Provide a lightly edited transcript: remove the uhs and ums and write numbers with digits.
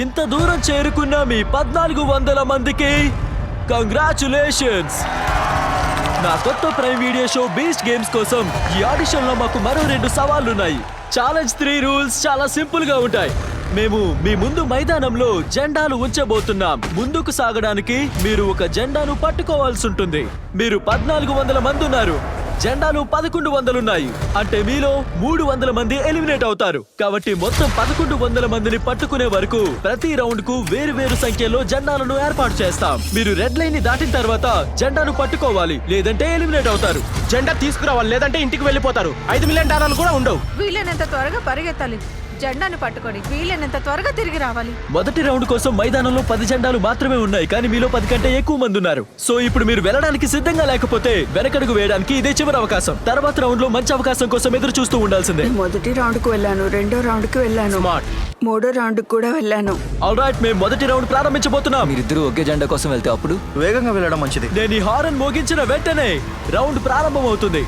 ఇంత దూరం చేరుకున్న మీ 1400 మందికి కంగ్రాచులేషన్స్. నా కొత్త prime video show beast games కోసం ఈ ఆడిషన్ లో మాకు మరో 2 సవాళ్లున్నాయి. ఛాలెంజ్ 3 రూల్స్ చాలా సింపుల్ గా ఉంటాయి. మేము మీ ముందు మైదానంలో జెండాలు ఉంచబోతున్నాం. ముందుకు సాగడానికి మీరు ఒక జెండాను పట్టుకోవాల్సి ఉంటుంది. మీరు 1400 మంది ఉన్నారు, జెండాలు 1100 ఉన్నాయి. అంటే మీలో 300 మంది ఎలిమినేట్ అవుతారు. కాబట్టి మొత్తం 1100 మందిని పట్టుకునే వరకు ప్రతి రౌండ్ కు వేరు వేరు సంఖ్యలో జెండాలను ఏర్పాటు చేస్తాం. మీరు రెడ్ లైన్ ని దాటిన తర్వాత జెండాను పట్టుకోవాలి, లేదంటే ఎలిమినేట్ అవుతారు. జెండా తీసుకురావాలి, లేదంటే ఇంటికి వెళ్ళిపోతారు. $5 మిలియన్ కూడా ఉండవు. వీలైనంత త్వరగా పరిగెత్తాలి. జెండాను పట్టుకొని వీలైనంత త్వరగా తిరిగి రావాలి. మొదటి రౌండ్ కోసం మైదానంలో 10 జెండాలు మాత్రమే ఉన్నాయి, కానీ మీలో 10 కంటే ఎక్కువ మంది ఉన్నారు. సో ఇప్పుడు మీరు వెళ్ళడానికి సిద్ధంగా లేకపోతే వెనకడుగు వేయడానికి ఇదే చివరి అవకాశం. తర్వాత రౌండ్ లో మంచి అవకాశం కోసం ఎదురు చూస్తూ ఉండాల్సిందే. మొదటి రౌండ్ కు వెళ్ళాను, రెండో రౌండ్ కు వెళ్ళాను, మూడో రౌండ్ కూడా వెళ్ళాను. ఆల్రైట్, మేము మొదటి రౌండ్ ప్రారంభించబోతున్నాం. మీరిద్దరూ ఒకే జెండా కోసం వెళ్తే అప్పుడు వేగంగా వెళ్ళడం మంచిది. నేను ఈ హారన్ మోగించిన వెంటనే రౌండ్ ప్రారంభమవుతుంది.